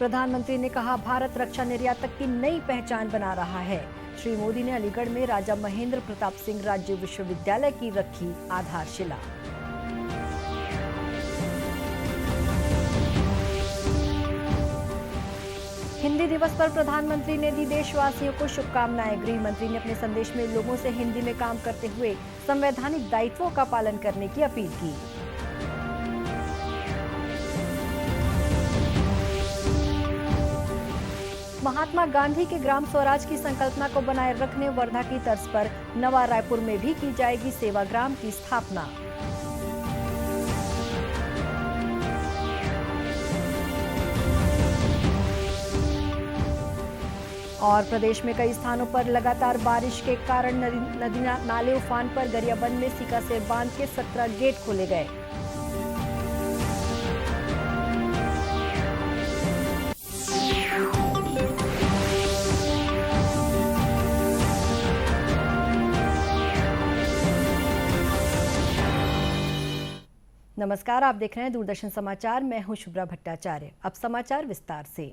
प्रधानमंत्री ने कहा, भारत रक्षा निर्यातक की नई पहचान बना रहा है। श्री मोदी ने अलीगढ़ में राजा महेंद्र प्रताप सिंह राज्य विश्वविद्यालय की रखी आधारशिला। हिंदी दिवस पर प्रधानमंत्री ने दी देशवासियों को शुभकामनाएं। गृह मंत्री ने अपने संदेश में लोगों से हिंदी में काम करते हुए संवैधानिक दायित्वों का पालन करने की अपील की। महात्मा गांधी के ग्राम स्वराज की संकल्पना को बनाए रखने वर्धा की तर्ज पर नवा रायपुर में भी की जाएगी सेवाग्राम की स्थापना। और प्रदेश में कई स्थानों पर लगातार बारिश के कारण नदी नाले उफान पर। गरियाबंद में सीकासेर बांध के 17 गेट खोले गए। नमस्कार, आप देख रहे हैं दूरदर्शन समाचार। मैं हूं शुभ्रा भट्टाचार्य। अब समाचार विस्तार से।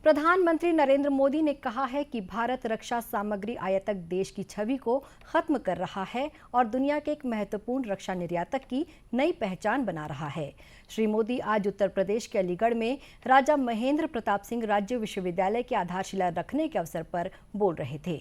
प्रधानमंत्री नरेंद्र मोदी ने कहा है कि भारत रक्षा सामग्री आयातक देश की छवि को खत्म कर रहा है और दुनिया के एक महत्वपूर्ण रक्षा निर्यातक की नई पहचान बना रहा है। श्री मोदी आज उत्तर प्रदेश के अलीगढ़ में राजा महेंद्र प्रताप सिंह राज्य विश्वविद्यालय की आधारशिला रखने के अवसर पर बोल रहे थे।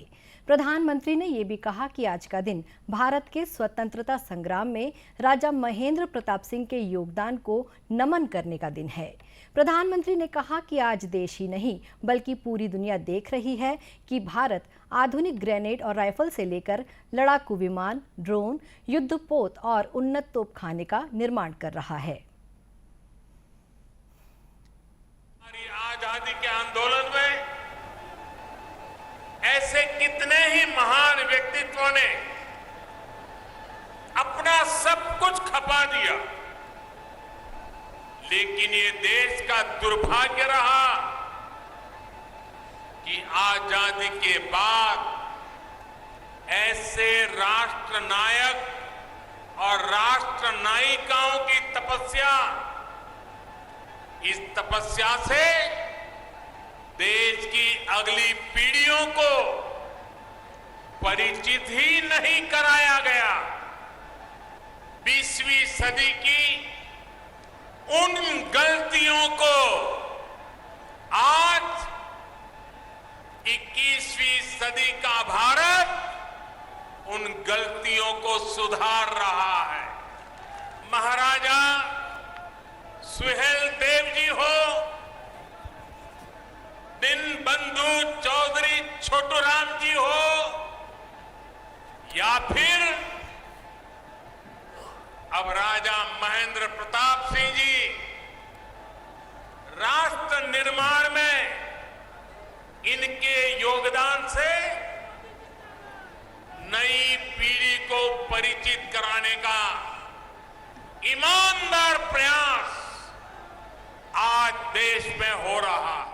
प्रधानमंत्री ने ये भी कहा कि आज का दिन भारत के स्वतंत्रता संग्राम में राजा महेंद्र प्रताप सिंह के योगदान को नमन करने का दिन है। प्रधानमंत्री ने कहा कि आज देश ही नहीं बल्कि पूरी दुनिया देख रही है कि भारत आधुनिक ग्रेनेड और राइफल से लेकर लड़ाकू विमान, ड्रोन, युद्धपोत और उन्नत तोपखाने का निर्माण कर रहा है। हमारी आजादी के आंदोलन में ऐसे कितने ही महान व्यक्तित्वों ने अपना सब कुछ खपा दिया, लेकिन ये देश का दुर्भाग्य रहा कि आजादी के बाद ऐसे राष्ट्र नायक और राष्ट्र नायिकाओं की तपस्या, इस तपस्या से देश की अगली पीढ़ियों को परिचित ही नहीं कराया गया। 20वीं सदी की उन गलतियों को आज 21वीं सदी का भारत उन गलतियों को सुधार रहा है। महाराजा सुहेलदेव जी हो, दीनबंधु चौधरी छोटूराम जी हो, या फिर अब राजा महेंद्र प्रताप सिंह जी, राष्ट्र निर्माण में इनके योगदान से नई पीढ़ी को परिचित कराने का ईमानदार प्रयास आज देश में हो रहा है।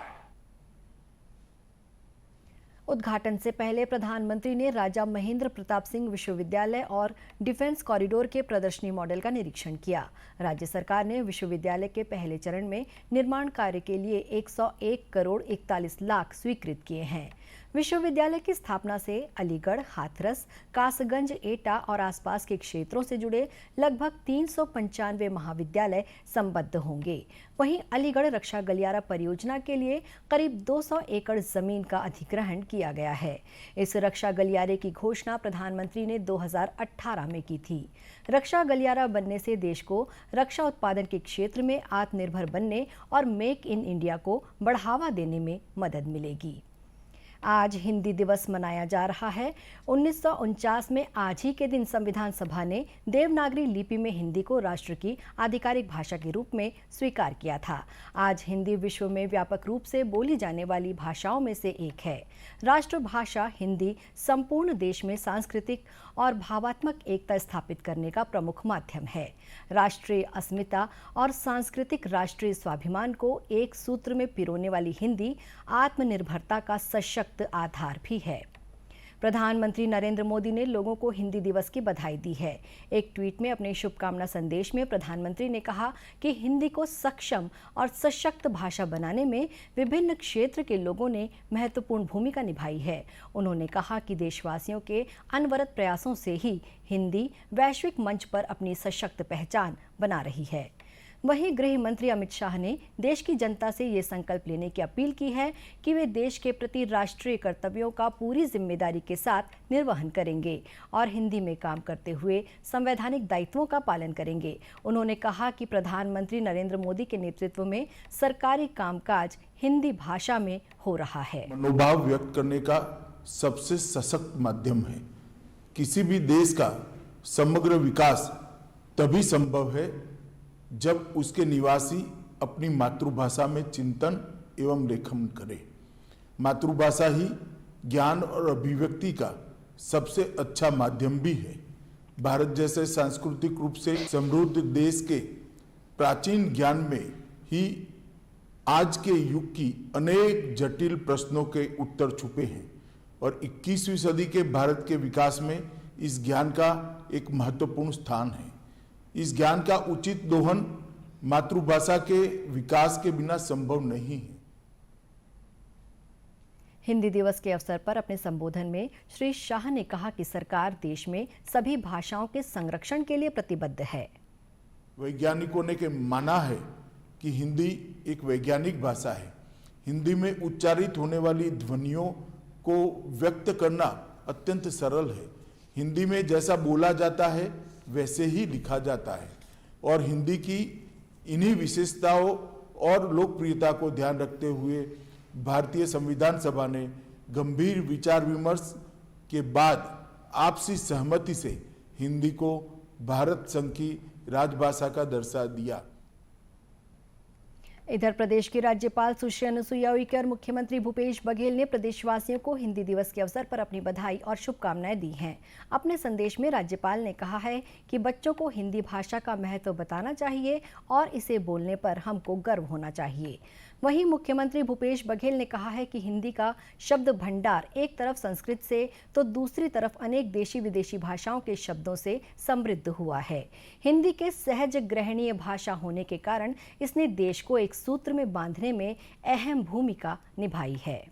उद्घाटन से पहले प्रधानमंत्री ने राजा महेंद्र प्रताप सिंह विश्वविद्यालय और डिफेंस कॉरिडोर के प्रदर्शनी मॉडल का निरीक्षण किया। राज्य सरकार ने विश्वविद्यालय के पहले चरण में निर्माण कार्य के लिए 101 करोड़ 41 लाख स्वीकृत किए हैं। विश्वविद्यालय की स्थापना से अलीगढ़, हाथरस, कासगंज, एटा और आसपास के क्षेत्रों से जुड़े लगभग 395 महाविद्यालय संबद्ध होंगे। वहीं अलीगढ़ रक्षा गलियारा परियोजना के लिए करीब 200 एकड़ जमीन का अधिग्रहण किया गया है। इस रक्षा गलियारे की घोषणा प्रधानमंत्री ने 2018 में की थी। रक्षा गलियारा बनने से देश को रक्षा उत्पादन के क्षेत्र में आत्मनिर्भर बनने और मेक इन इंडिया को बढ़ावा देने में मदद मिलेगी। आज हिंदी दिवस मनाया जा रहा है। 1949 में आज ही के दिन संविधान सभा ने देवनागरी लिपि में हिंदी को राष्ट्र की आधिकारिक भाषा के रूप में स्वीकार किया था। आज हिंदी विश्व में व्यापक रूप से बोली जाने वाली भाषाओं में से एक है। राष्ट्रभाषा हिंदी संपूर्ण देश में सांस्कृतिक और भावात्मक एकता स्थापित करने का प्रमुख माध्यम है। राष्ट्रीय अस्मिता और सांस्कृतिक राष्ट्रीय स्वाभिमान को एक सूत्र में पिरोने वाली हिंदी आत्मनिर्भरता का सशक्त आधार भी है। प्रधानमंत्री नरेंद्र मोदी ने लोगों को हिंदी दिवस की बधाई दी है। एक ट्वीट में अपने शुभकामना संदेश में प्रधानमंत्री ने कहा कि हिंदी को सक्षम और सशक्त भाषा बनाने में विभिन्न क्षेत्र के लोगों ने महत्वपूर्ण भूमिका निभाई है। उन्होंने कहा कि देशवासियों के अनवरत प्रयासों से ही हिंदी वैश्विक मंच पर अपनी सशक्त पहचान बना रही है। वहीं गृह मंत्री अमित शाह ने देश की जनता से ये संकल्प लेने की अपील की है कि वे देश के प्रति राष्ट्रीय कर्तव्यों का पूरी जिम्मेदारी के साथ निर्वहन करेंगे और हिंदी में काम करते हुए संवैधानिक दायित्वों का पालन करेंगे। उन्होंने कहा कि प्रधानमंत्री नरेंद्र मोदी के नेतृत्व में सरकारी कामकाज हिंदी भाषा में हो रहा है। मनोभाव व्यक्त करने का सबसे सशक्त माध्यम है। किसी भी देश का समग्र विकास तभी संभव है जब उसके निवासी अपनी मातृभाषा में चिंतन एवं लेखन करें। मातृभाषा ही ज्ञान और अभिव्यक्ति का सबसे अच्छा माध्यम भी है। भारत जैसे सांस्कृतिक रूप से समृद्ध देश के प्राचीन ज्ञान में ही आज के युग की अनेक जटिल प्रश्नों के उत्तर छुपे हैं और 21वीं सदी के भारत के विकास में इस ज्ञान का एक महत्वपूर्ण स्थान है। इस ज्ञान का उचित दोहन मातृभाषा के विकास के बिना संभव नहीं है। हिंदी दिवस के अवसर पर अपने संबोधन में श्री शाह ने कहा कि सरकार देश में सभी भाषाओं के संरक्षण के लिए प्रतिबद्ध है। वैज्ञानिकों ने के माना है कि हिंदी एक वैज्ञानिक भाषा है। हिंदी में उच्चारित होने वाली ध्वनियों को व्यक्त करना अत्यंत सरल है। हिंदी में जैसा बोला जाता है वैसे ही लिखा जाता है और हिंदी की इन्हीं विशेषताओं और लोकप्रियता को ध्यान रखते हुए भारतीय संविधान सभा ने गंभीर विचार विमर्श के बाद आपसी सहमति से हिंदी को भारत संघ की राजभाषा का दर्जा दिया। इधर प्रदेश की राज्यपाल सुश्री अनुसुईया उइके और मुख्यमंत्री भूपेश बघेल ने प्रदेशवासियों को हिंदी दिवस के अवसर पर अपनी बधाई और शुभकामनाएं दी हैं। अपने संदेश में राज्यपाल ने कहा है कि बच्चों को हिंदी भाषा का महत्व बताना चाहिए और इसे बोलने पर हमको गर्व होना चाहिए। वहीं मुख्यमंत्री भूपेश बघेल ने कहा है कि हिंदी का शब्द भंडार एक तरफ संस्कृत से तो दूसरी तरफ अनेक देशी विदेशी भाषाओं के शब्दों से समृद्ध हुआ है। हिंदी के सहज ग्रहणीय भाषा होने के कारण इसने देश को एक सूत्र में बांधने में अहम भूमिका निभाई है।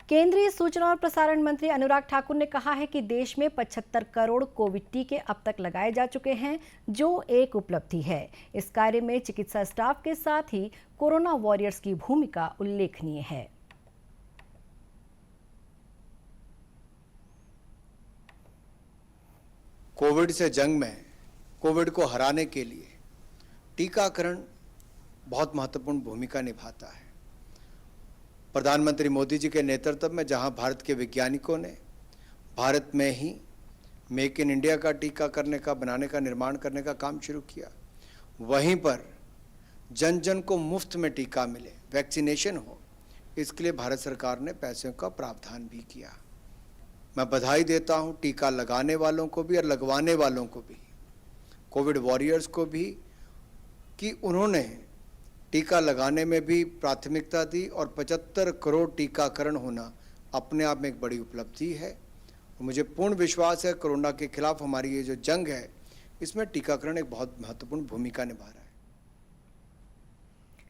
केंद्रीय सूचना और प्रसारण मंत्री अनुराग ठाकुर ने कहा है कि देश में 75 करोड़ कोविड टीके अब तक लगाए जा चुके हैं, जो एक उपलब्धि है। इस कार्य में चिकित्सा स्टाफ के साथ ही कोरोना वॉरियर्स की भूमिका उल्लेखनीय है। कोविड से जंग में कोविड को हराने के लिए टीकाकरण बहुत महत्वपूर्ण भूमिका निभाता है। प्रधानमंत्री मोदी जी के नेतृत्व में जहां भारत के वैज्ञानिकों ने भारत में ही मेक इन इंडिया का टीका करने का बनाने का निर्माण करने का काम शुरू किया, वहीं पर जन जन को मुफ्त में टीका मिले, वैक्सीनेशन हो, इसके लिए भारत सरकार ने पैसों का प्रावधान भी किया। मैं बधाई देता हूं टीका लगाने वालों को भी और लगवाने वालों को भी, कोविड वॉरियर्स को भी, कि उन्होंने टीका लगाने में भी प्राथमिकता दी और 75 करोड़ टीकाकरण होना अपने आप में एक बड़ी उपलब्धि है। मुझे पूर्ण विश्वास है कोरोना के खिलाफ हमारी ये जो जंग है, इसमें टीकाकरण एक बहुत महत्वपूर्ण भूमिका निभा रहा है।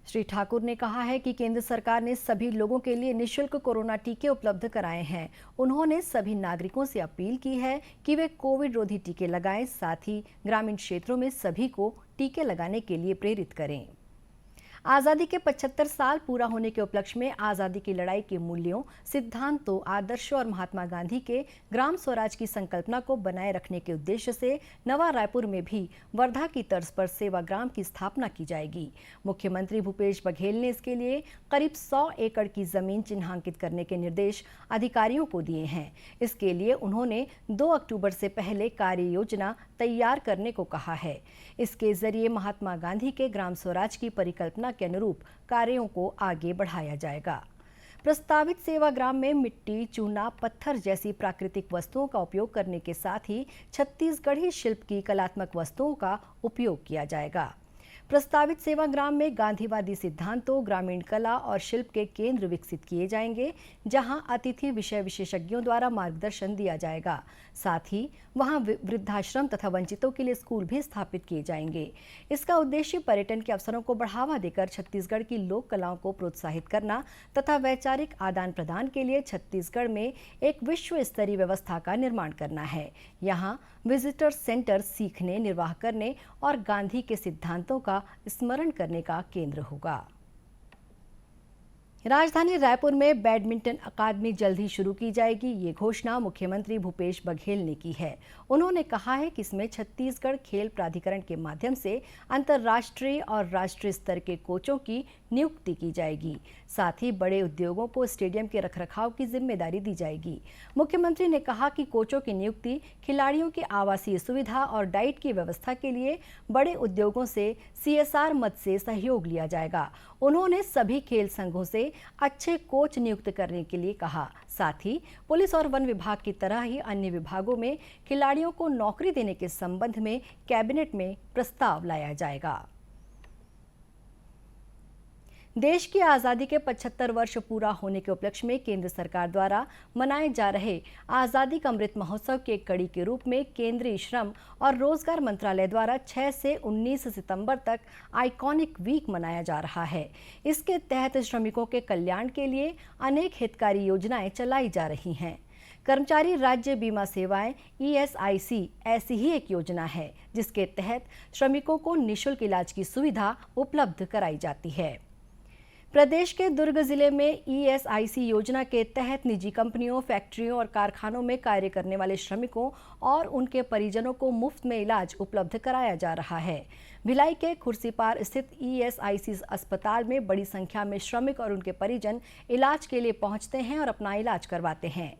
श्री ठाकुर ने कहा है कि केंद्र सरकार ने सभी लोगों के लिए निःशुल्क कोरोना टीके उपलब्ध कराए हैं। उन्होंने सभी नागरिकों से अपील की है कि वे कोविड रोधी टीके लगाएं, साथ ही ग्रामीण क्षेत्रों में सभी को टीके लगाने के लिए प्रेरित करें। आज़ादी के 75 साल पूरा होने के उपलक्ष्य में आज़ादी की लड़ाई के मूल्यों, सिद्धांतों, आदर्शों और महात्मा गांधी के ग्राम स्वराज की संकल्पना को बनाए रखने के उद्देश्य से नवा रायपुर में भी वर्धा की तर्ज पर सेवाग्राम की स्थापना की जाएगी। मुख्यमंत्री भूपेश बघेल ने इसके लिए करीब 100 एकड़ की जमीन चिन्हांकित करने के निर्देश अधिकारियों को दिए हैं। इसके लिए उन्होंने 2 अक्टूबर से पहले कार्य योजना तैयार करने को कहा है। इसके जरिए महात्मा गांधी के ग्राम स्वराज की परिकल्पना के अनुरूप कार्यों को आगे बढ़ाया जाएगा। प्रस्तावित सेवाग्राम में मिट्टी, चूना, पत्थर जैसी प्राकृतिक वस्तुओं का उपयोग करने के साथ ही छत्तीसगढ़ी शिल्प की कलात्मक वस्तुओं का उपयोग किया जाएगा। प्रस्तावित सेवाग्राम में गांधीवादी सिद्धांतों, ग्रामीण कला और शिल्प के केंद्र विकसित किए जाएंगे, जहां अतिथि विषय विशेषज्ञों द्वारा मार्गदर्शन दिया जाएगा। साथ ही वहां वृद्धाश्रम तथा वंचितों के लिए स्कूल भी स्थापित किए जाएंगे। इसका उद्देश्य पर्यटन के अवसरों को बढ़ावा देकर छत्तीसगढ़ की लोक कलाओं को प्रोत्साहित करना तथा वैचारिक आदान प्रदान के लिए छत्तीसगढ़ में एक विश्व स्तरीय व्यवस्था का निर्माण करना है। यहाँ विजिटर सेंटर सीखने, निर्वाह करने और गांधी के सिद्धांतों का स्मरण करने का केंद्र होगा। राजधानी रायपुर में बैडमिंटन अकादमी जल्द ही शुरू की जाएगी। ये घोषणा मुख्यमंत्री भूपेश बघेल ने की है। उन्होंने कहा है कि इसमें छत्तीसगढ़ खेल प्राधिकरण के माध्यम से अंतर्राष्ट्रीय और राष्ट्रीय स्तर के कोचों की नियुक्ति की जाएगी। साथ ही बड़े उद्योगों को स्टेडियम के रखरखाव की जिम्मेदारी दी जाएगी। मुख्यमंत्री ने कहा कि कोचों की नियुक्ति, खिलाड़ियों की आवासीय सुविधा और डाइट की व्यवस्था के लिए बड़े उद्योगों से CSR मद से सहयोग लिया जाएगा। उन्होंने सभी खेल संघों से अच्छे कोच नियुक्त करने के लिए कहा। साथ ही पुलिस और वन विभाग की तरह ही अन्य विभागों में खिलाड़ियों को नौकरी देने के संबंध में कैबिनेट में प्रस्ताव लाया जाएगा। देश की आज़ादी के 75 वर्ष पूरा होने के उपलक्ष्य में केंद्र सरकार द्वारा मनाए जा रहे आज़ादी का अमृत महोत्सव के एक कड़ी के रूप में केंद्रीय श्रम और रोजगार मंत्रालय द्वारा 6 से 19 सितंबर तक आइकॉनिक वीक मनाया जा रहा है। इसके तहत श्रमिकों के कल्याण के लिए अनेक हितकारी योजनाएं चलाई जा रही हैं। कर्मचारी राज्य बीमा सेवाएं ESIC ऐसी ही एक योजना है, जिसके तहत श्रमिकों को निःशुल्क इलाज की सुविधा उपलब्ध कराई जाती है। प्रदेश के दुर्ग जिले में ESIC योजना के तहत निजी कंपनियों, फैक्ट्रियों और कारखानों में कार्य करने वाले श्रमिकों और उनके परिजनों को मुफ्त में इलाज उपलब्ध कराया जा रहा है। भिलाई के खुर्सीपार स्थित ESIC अस्पताल में बड़ी संख्या में श्रमिक और उनके परिजन इलाज के लिए पहुंचते हैं और अपना इलाज करवाते हैं।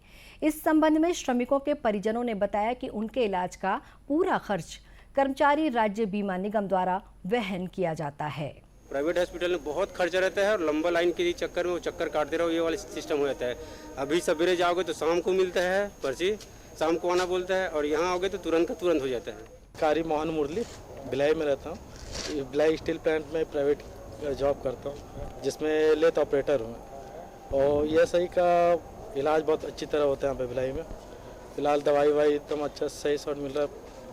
इस संबंध में श्रमिकों के परिजनों ने बताया कि उनके इलाज का पूरा खर्च कर्मचारी राज्य बीमा निगम द्वारा वहन किया जाता है। प्राइवेट हॉस्पिटल में बहुत खर्चा रहता है और लंबा लाइन के चक्कर में वो चक्कर काटते रहो, ये वाला सिस्टम हो जाता है। अभी सवेरे जाओगे तो शाम को मिलता है पर्ची, शाम को आना बोलता है, और यहाँ आओगे तो तुरंत का तुरंत हो जाता है। कारी मोहन मुरली, भिलाई में रहता हूँ। भिलाई स्टील प्लांट में प्राइवेट जॉब करता हूँ, जिसमें लेथ ऑपरेटर हूँ। और ESI का इलाज बहुत अच्छी तरह होता है यहाँ पे भिलाई में। फिलहाल दवाई वाई एकदम अच्छा सही शॉट मिल रहा है,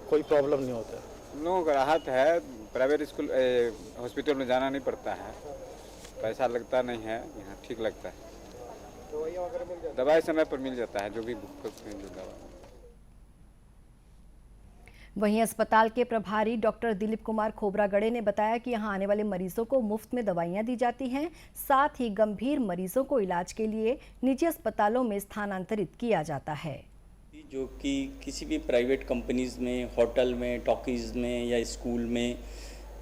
कोई प्रॉब्लम नहीं होता है। लोगों को राहत है, प्राइवेट स्कूल हॉस्पिटल में जाना नहीं पड़ता है, पैसा लगता नहीं है, यहाँ ठीक लगता है। दवाई समय पर मिल जाता है, जो भी दवा। वहीं अस्पताल के प्रभारी डॉक्टर दिलीप कुमार खोबरागड़े ने बताया कि यहां आने वाले मरीजों को मुफ्त में दवाइयां दी जाती हैं। साथ ही गंभीर मरीजों को इलाज के लिए निजी अस्पतालों में स्थानांतरित किया जाता है। जो कि किसी भी प्राइवेट कंपनीज़ में, होटल में, टॉकीज़ में या स्कूल में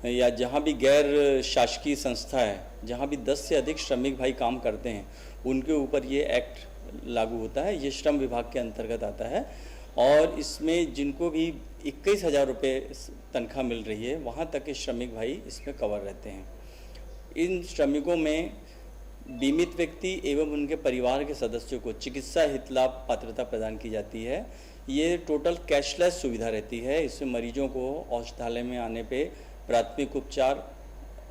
या जहाँ भी गैर शासकीय संस्था है, जहाँ भी 10 से अधिक श्रमिक भाई काम करते हैं, उनके ऊपर ये एक्ट लागू होता है। ये श्रम विभाग के अंतर्गत आता है और इसमें जिनको भी 21,000 रुपये तनख्वाह मिल रही है, वहाँ तक के श्रमिक भाई इसमें कवर रहते हैं। इन श्रमिकों में बीमित व्यक्ति एवं उनके परिवार के सदस्यों को चिकित्सा हित लाभ पात्रता प्रदान की जाती है। ये टोटल कैशलेस सुविधा रहती है। इसमें मरीजों को औषधालय में आने पे प्राथमिक उपचार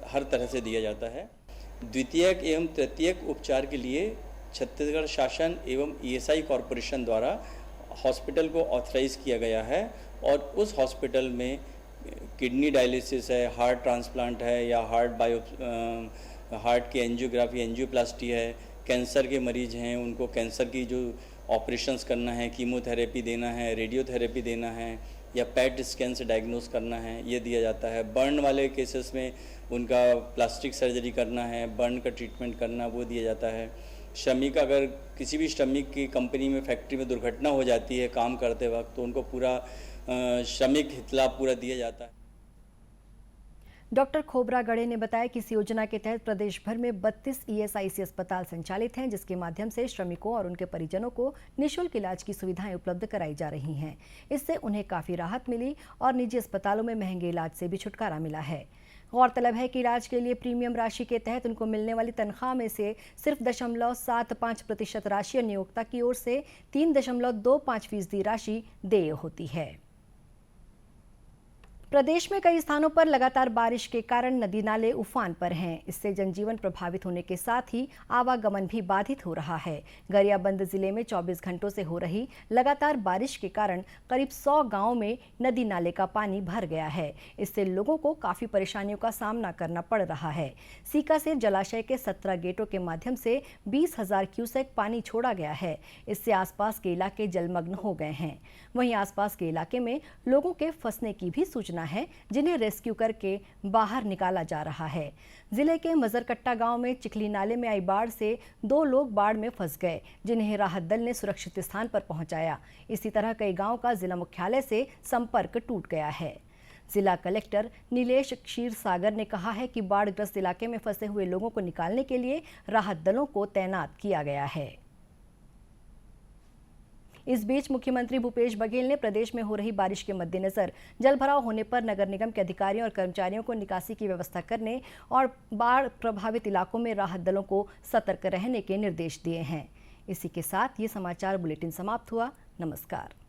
हर तरह से दिया जाता है। द्वितीयक एवं तृतीयक उपचार के लिए छत्तीसगढ़ शासन एवं ESI कॉरपोरेशन द्वारा हॉस्पिटल को ऑथराइज किया गया है और उस हॉस्पिटल में किडनी डायलिसिस है, हार्ट ट्रांसप्लांट है या हार्ट की एंजियोग्राफी, एंजियोप्लास्टी है, कैंसर के मरीज हैं, उनको कैंसर की जो ऑपरेशंस करना है, कीमोथेरेपी देना है, रेडियोथेरेपी देना है या पैट स्कैन से डायग्नोस करना है, ये दिया जाता है। बर्न वाले केसेस में उनका प्लास्टिक सर्जरी करना है, बर्न का ट्रीटमेंट करना, वो दिया जाता है। श्रमिक, अगर किसी भी श्रमिक की कंपनी में, फैक्ट्री में दुर्घटना हो जाती है काम करते वक्त, तो उनको पूरा श्रमिक हित लाभ पूरा दिया जाता है। डॉक्टर खोबरागड़े ने बताया कि इस योजना के तहत प्रदेश भर में 32 ESIC अस्पताल संचालित हैं, जिसके माध्यम से श्रमिकों और उनके परिजनों को निःशुल्क इलाज की सुविधाएं उपलब्ध कराई जा रही हैं। इससे उन्हें काफ़ी राहत मिली और निजी अस्पतालों में महंगे इलाज से भी छुटकारा मिला है। गौरतलब है कि इलाज के लिए प्रीमियम राशि के तहत उनको मिलने वाली तनख्वाह में से सिर्फ 0.75% राशि नियोक्ता की ओर से 3.25% राशि देय होती है। प्रदेश में कई स्थानों पर लगातार बारिश के कारण नदी नाले उफान पर हैं। इससे जनजीवन प्रभावित होने के साथ ही आवागमन भी बाधित हो रहा है। गरियाबंद जिले में 24 घंटों से हो रही लगातार बारिश के कारण करीब 100 गांवों में नदी नाले का पानी भर गया है। इससे लोगों को काफी परेशानियों का सामना करना पड़ रहा है। सीकासेर जलाशय के 17 गेटों के माध्यम से 20,000 क्यूसेक पानी छोड़ा गया है। इससे आसपास के इलाके जलमग्न हो गए हैं। वहीं आसपास के इलाके में लोगों के फंसने की भी सूचना है, जिन्हें रेस्क्यू करके बाहर निकाला जा रहा है। जिले के मजरकट्टा गांव में चिखली नाले में आई बाढ़ से 2 लोग बाढ़ में फंस गए, जिन्हें राहत दल ने सुरक्षित स्थान पर पहुंचाया। इसी तरह कई गांव का जिला मुख्यालय से संपर्क टूट गया है। जिला कलेक्टर नीलेश क्षीरसागर ने कहा है कि बाढ़ग्रस्त इलाके में फंसे हुए लोगों को निकालने के लिए राहत दलों को तैनात किया गया है। इस बीच मुख्यमंत्री भूपेश बघेल ने प्रदेश में हो रही बारिश के मद्देनजर जलभराव होने पर नगर निगम के अधिकारियों और कर्मचारियों को निकासी की व्यवस्था करने और बाढ़ प्रभावित इलाकों में राहत दलों को सतर्क रहने के निर्देश दिए हैं। इसी के साथ ये समाचार बुलेटिन समाप्त हुआ। नमस्कार।